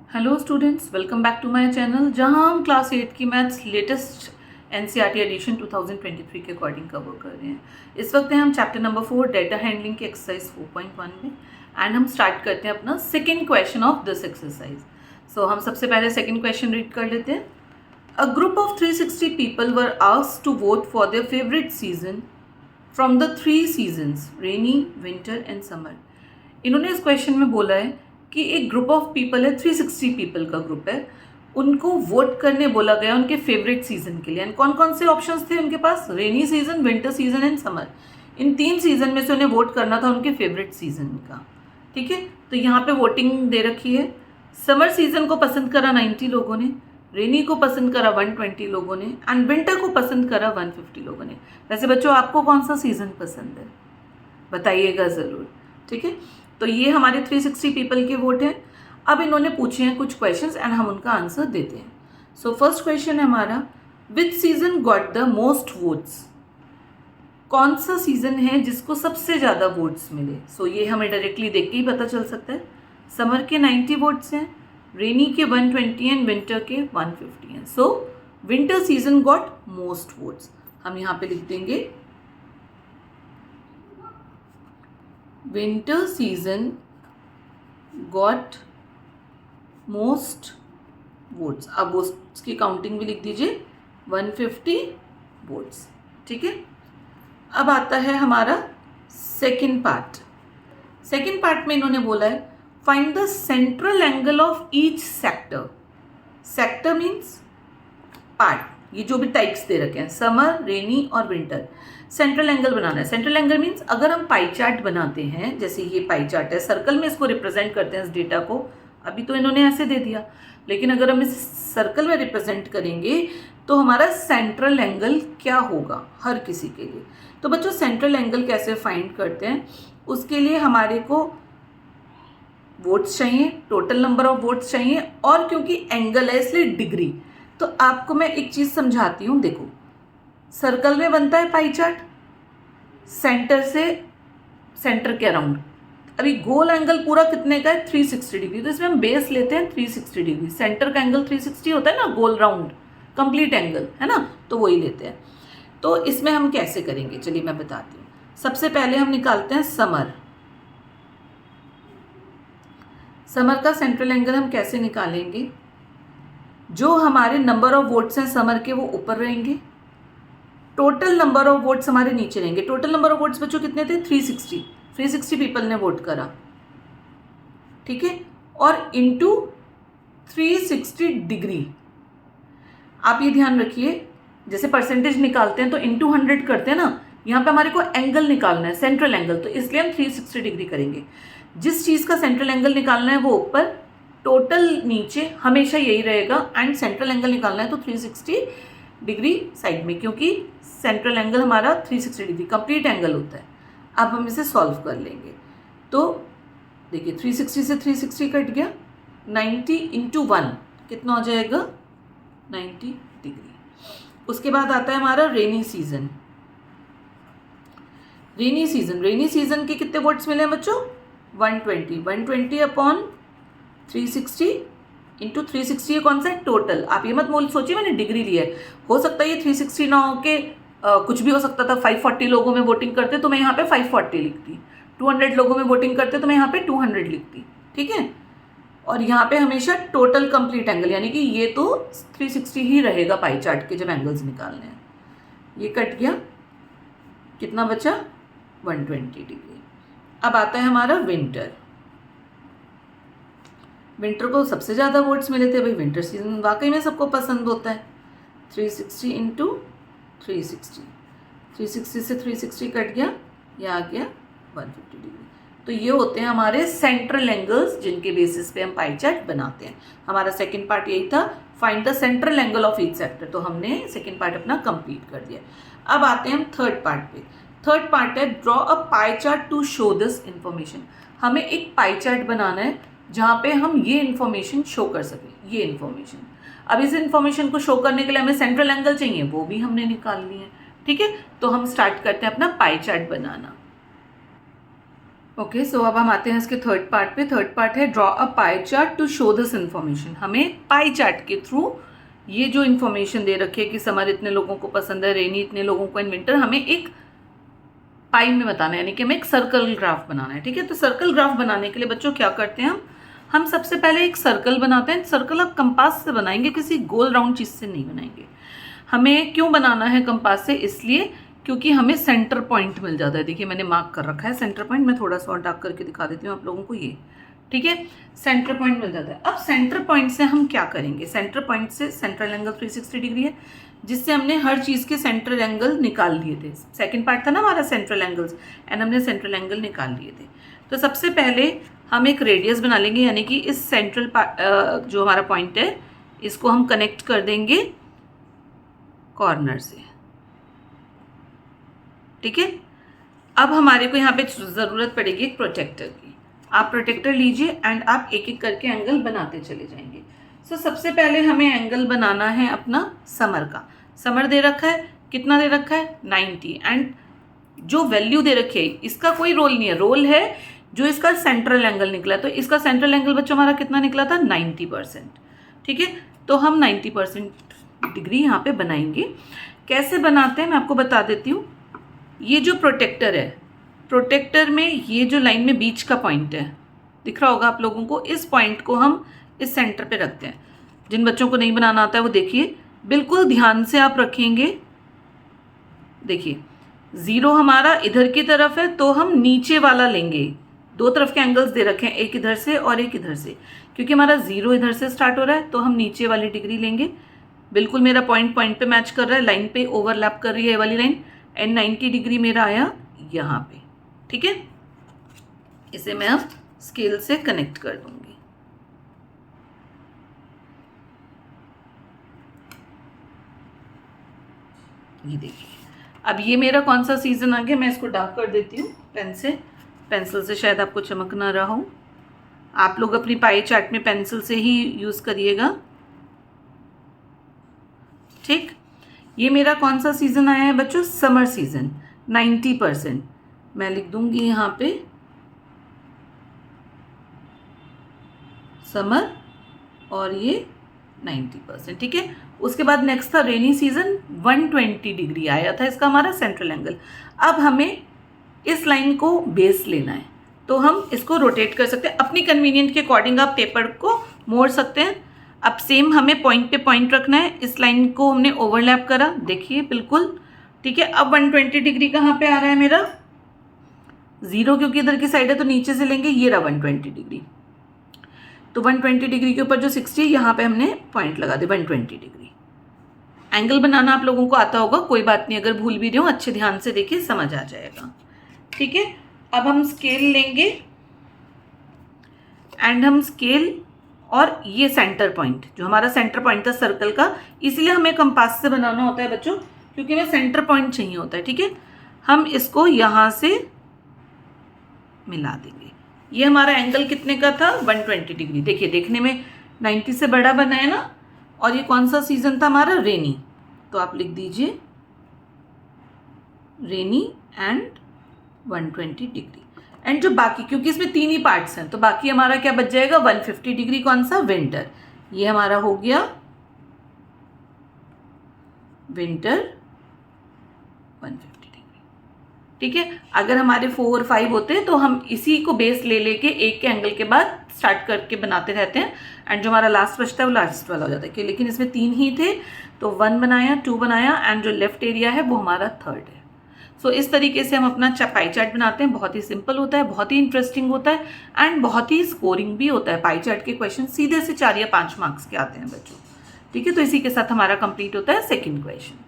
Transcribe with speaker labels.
Speaker 1: Hello students, welcome back to my channel जहां हम class 8 की मैथ्स लेटेस्ट एनसीईआरटी एडिशन 2023 के अकॉर्डिंग कवर कर रहे हैं। इस वक्त हैं हम चैप्टर नंबर 4 डेटा हैंडलिंग के एक्सरसाइज 4.1 में एंड हम स्टार्ट करते हैं अपना second question of this exercise. So हम सबसे पहले सेकेंड क्वेश्चन रीड कर लेते हैं। A group of 360 people were asked to vote for their favourite season from the 3 seasons rainy, winter and summer. इन्होंने इस क्वेश्चन में बोला है कि एक ग्रुप ऑफ पीपल है, 360 पीपल का ग्रुप है, उनको वोट करने बोला गया उनके फेवरेट सीजन के लिए। एंड कौन कौन से ऑप्शंस थे उनके पास? Rainy season, winter season and summer. इन 3 सीजन में से उन्हें वोट करना था उनके फेवरेट सीजन का। ठीक है, तो यहाँ पे वोटिंग दे रखी है। समर सीजन को पसंद करा 90 लोगों ने, रेनी को पसंद करा 120 लोगों ने एंड विंटर को पसंद करा 150 लोगों ने। वैसे बच्चों, आपको कौन सा सीजन पसंद है बताइएगा ज़रूर। ठीक है, तो ये हमारे 360 पीपल के वोट हैं। अब इन्होंने पूछे हैं कुछ क्वेश्चंस एंड हम उनका आंसर देते हैं। सो फर्स्ट क्वेश्चन है हमारा, विच season got the most votes? कौन सा सीजन है जिसको सबसे ज़्यादा वोट्स मिले? सो ये हमें डायरेक्टली देख के ही पता चल सकता है। समर के 90 वोट्स हैं, रेनी के 120 एंड विंटर के 150 हैं। So winter season got most votes. हम यहाँ पे लिख देंगे winter season got most votes। अब उसकी काउंटिंग भी लिख दीजिए, 150 वोट्स। ठीक है, अब आता है हमारा सेकेंड पार्ट। सेकेंड पार्ट में इन्होंने बोला है find the central angle of each sector. Sector means part, ये जो भी टाइप्स दे रखे हैं, समर, रेनी और विंटर। सेंट्रल एंगल बनाना है। सेंट्रल एंगल मीन्स अगर हम पाई चार्ट बनाते हैं, जैसे ये पाई चार्ट है, सर्कल में इसको रिप्रेजेंट करते हैं इस डेटा को। अभी तो इन्होंने ऐसे दे दिया, लेकिन अगर हम इस सर्कल में रिप्रेजेंट करेंगे तो हमारा सेंट्रल एंगल क्या होगा हर किसी के लिए। तो बच्चों, सेंट्रल एंगल कैसे फाइंड करते हैं? उसके लिए हमारे को वोट्स चाहिए, टोटल नंबर ऑफ वोट्स चाहिए, और क्योंकि एंगल है इसलिए डिग्री। तो आपको मैं एक चीज़ समझाती हूँ। देखो, सर्कल में बनता है पाई चार्ट, सेंटर से सेंटर के अराउंड। अभी गोल एंगल पूरा कितने का है? 360 डिग्री। तो इसमें हम बेस लेते हैं 360 डिग्री। सेंटर का एंगल 360 होता है ना, गोल राउंड कंप्लीट एंगल है ना, तो वही लेते हैं। तो इसमें हम कैसे करेंगे, चलिए मैं बताती हूँ। सबसे पहले हम निकालते हैं समर। समर का सेंट्रल एंगल हम कैसे निकालेंगे? जो हमारे नंबर ऑफ वोट्स हैं समर के, वो ऊपर रहेंगे, टोटल नंबर ऑफ वोट्स हमारे नीचे रहेंगे। टोटल नंबर ऑफ वोट्स बच्चों कितने थे? 360 पीपल ने वोट करा। ठीक है, और इनटू 360 डिग्री। आप ये ध्यान रखिए, जैसे परसेंटेज निकालते हैं तो इनटू 100 करते हैं ना, यहाँ पे हमारे को एंगल निकालना है, सेंट्रल एंगल, तो इसलिए हम 360 डिग्री करेंगे। जिस चीज़ का सेंट्रल एंगल निकालना है वो ऊपर, टोटल नीचे, हमेशा यही रहेगा। एंड सेंट्रल एंगल निकालना है तो 360 डिग्री साइड में, क्योंकि सेंट्रल एंगल हमारा 360 डिग्री कंप्लीट एंगल होता है। अब हम इसे सॉल्व कर लेंगे। तो देखिए, 360 से 360 कट गया, 90 इंटू 1 कितना हो जाएगा? 90 डिग्री। उसके बाद आता है हमारा रेनी सीजन। रेनी सीजन के कितने वोट्स मिले हैं बच्चों? 120 अपॉन 360 इंटू 360 ये कौन सा है? टोटल। आप ये मत सोचिए मैंने डिग्री लिया है, हो सकता है ये 360 ना हो के कुछ भी हो सकता था। 540 लोगों में वोटिंग करते तो मैं यहाँ पे 540 लिखती, 200 लोगों में वोटिंग करते तो मैं यहाँ पे 200 लिखती। ठीक है, और यहाँ पे हमेशा टोटल कंप्लीट एंगल, यानी कि ये तो 360 ही रहेगा पाई चार्ट के जब एंगल्स निकालने हैं। ये कट गया, कितना बचा? 120 डिग्री। अब आता है हमारा विंटर। विंटर को सबसे ज़्यादा वोट्स मिले थे। भाई, विंटर सीजन वाकई में सबको पसंद होता है। 360 इंटू 360 से 360 कट गया, यह आ गया 150 डिग्री। तो ये होते हैं हमारे सेंट्रल एंगल्स जिनके बेसिस पे हम पाई चार्ट बनाते हैं। हमारा सेकंड पार्ट यही था, find the central angle of each sector. तो हमने सेकंड पार्ट अपना कंप्लीट कर दिया। अब आते हैं हम थर्ड पार्ट पे। थर्ड पार्ट है draw a pie chart to show this information. हमें एक पाई चार्ट बनाना है जहाँ पे हम ये इन्फॉर्मेशन शो कर सकें, ये इन्फॉर्मेशन। अब इस इन्फॉर्मेशन को शो करने के लिए हमें सेंट्रल एंगल चाहिए, वो भी हमने निकाल लिए। ठीक है, तो हम स्टार्ट करते हैं अपना पाई चार्ट बनाना। ओके, सो अब हम आते हैं इसके थर्ड पार्ट पे। थर्ड पार्ट है draw a pie chart to show this information. हमें पाई चार्ट के थ्रू ये जो इन्फॉर्मेशन दे रखी है कि समर इतने लोगों को पसंद है, रेनी इतने लोगों को इन विंटर, हमें एक पाई में बताना है, यानी कि हमें एक सर्कल ग्राफ बनाना है। ठीक है, तो सर्कल ग्राफ बनाने के लिए बच्चों क्या करते हैं हम सबसे पहले एक सर्कल बनाते हैं। सर्कल आप कंपास से बनाएंगे, किसी गोल राउंड चीज़ से नहीं बनाएंगे। हमें क्यों बनाना है कंपास से? इसलिए क्योंकि हमें सेंटर पॉइंट मिल जाता है। देखिए मैंने मार्क कर रखा है सेंटर पॉइंट, मैं थोड़ा सा और डार्क करके दिखा देती हूँ आप लोगों को। ये ठीक है, सेंटर पॉइंट मिल जाता है। अब सेंटर पॉइंट से हम क्या करेंगे? सेंटर पॉइंट से सेंट्रल एंगल 360 डिग्री है, जिससे हमने हर चीज़ के सेंट्रल एंगल निकाल लिए थे। सेकेंड पार्ट था ना हमारा सेंट्रल एंगल्स, एंड हमने सेंट्रल एंगल निकाल लिए थे। तो सबसे पहले हम एक रेडियस बना लेंगे, यानी कि इस सेंट्रल जो हमारा पॉइंट है इसको हम कनेक्ट कर देंगे कॉर्नर से। ठीक है, अब हमारे को यहाँ पे ज़रूरत पड़ेगी एक प्रोटेक्टर की। आप प्रोटेक्टर लीजिए एंड आप एक एक करके एंगल बनाते चले जाएंगे। सो सबसे पहले हमें एंगल बनाना है अपना समर का। समर दे रखा है, कितना दे रखा है? 90। एंड जो वैल्यू दे रखी है इसका कोई रोल नहीं है, रोल है जो इसका सेंट्रल एंगल निकला। तो इसका सेंट्रल एंगल बच्चों हमारा कितना निकला था? 90%। ठीक है, तो हम 90% डिग्री यहाँ पे बनाएंगे। कैसे बनाते हैं मैं आपको बता देती हूँ। ये जो प्रोटेक्टर है, प्रोटेक्टर में ये जो लाइन में बीच का पॉइंट है दिख रहा होगा आप लोगों को, इस पॉइंट को हम इस सेंटर पे रखते हैं। जिन बच्चों को नहीं बनाना आता है वो देखिए, बिल्कुल ध्यान से आप रखेंगे। देखिए 0 हमारा इधर की तरफ है, तो हम नीचे वाला लेंगे। दो तरफ के एंगल्स दे रखे हैं, एक इधर से और एक इधर से। क्योंकि हमारा 0 इधर से स्टार्ट हो रहा है तो हम नीचे वाली डिग्री लेंगे। बिल्कुल मेरा पॉइंट पे मैच कर रहा है, लाइन पे ओवरलैप कर रही है ये वाली लाइन, एंड 90 डिग्री मेरा आया यहाँ पे। ठीक है, इसे मैं अब स्केल से कनेक्ट कर दूंगी। ये देखिए, अब ये मेरा कौन सा सीजन आ गया। मैं इसको डार्क कर देती हूँ पेंसिल से शायद आपको चमक ना रहा हो। आप लोग अपनी पाई चार्ट में पेंसिल से ही यूज़ करिएगा। ठीक, ये मेरा कौन सा सीज़न आया है बच्चों? Summer season. 90% मैं लिख दूंगी यहाँ पे समर, और ये 90%। ठीक है, उसके बाद नेक्स्ट था रेनी सीजन। 120 डिग्री आया था इसका हमारा सेंट्रल एंगल। अब हमें इस लाइन को बेस लेना है, तो हम इसको रोटेट कर सकते हैं अपनी कन्वीनियंट के अकॉर्डिंग। आप पेपर को मोड़ सकते हैं। अब सेम हमें पॉइंट पे पॉइंट रखना है। इस लाइन को हमने ओवरलैप करा, देखिए बिल्कुल। ठीक है, अब 120 डिग्री कहाँ पे आ रहा है मेरा? 0 क्योंकि इधर की साइड है तो नीचे से लेंगे, ये रहा 120 डिग्री। तो 120 डिग्री के ऊपर जो 60 यहाँ पे हमने पॉइंट लगा दे 120 डिग्री। एंगल बनाना आप लोगों को आता होगा, कोई बात नहीं, अगर भूल भी रहे हो अच्छे ध्यान से देखिए, समझ आ जाएगा। ठीक है, अब हम स्केल लेंगे एंड हम स्केल, और ये सेंटर पॉइंट जो हमारा सेंटर पॉइंट था सर्कल का, इसलिए हमें कंपास से बनाना होता है बच्चों, क्योंकि हमें सेंटर पॉइंट चाहिए होता है। ठीक है, हम इसको यहाँ से मिला देंगे। ये हमारा एंगल कितने का था? 120 डिग्री। देखिए देखने में 90 से बड़ा बना है ना। और ये कौन सा सीजन था हमारा? रेनी। तो आप लिख दीजिए रेनी एंड 120 डिग्री। एंड जो बाकी, क्योंकि इसमें 3 ही पार्ट्स हैं, तो बाकी हमारा क्या बच जाएगा? 150 डिग्री। कौन सा? विंटर। ये हमारा हो गया विंटर 150 डिग्री। ठीक है, अगर हमारे 4 और 5 होते तो हम इसी को बेस ले लेके एक के एंगल के बाद स्टार्ट करके बनाते रहते हैं, एंड जो हमारा लास्ट बचता है वो लास्ट वाला हो जाता है। लेकिन इसमें 3 ही थे, तो 1 बनाया, 2 बनाया, एंड जो लेफ्ट एरिया है वो हमारा 3rd है। सो इस तरीके से हम अपना पाई चार्ट बनाते हैं। बहुत ही सिंपल होता है, बहुत ही इंटरेस्टिंग होता है, एंड बहुत ही स्कोरिंग भी होता है। पाई चार्ट के क्वेश्चन सीधे से 4 या 5 मार्क्स के आते हैं बच्चों। ठीक है, तो इसी के साथ हमारा कंप्लीट होता है सेकंड क्वेश्चन।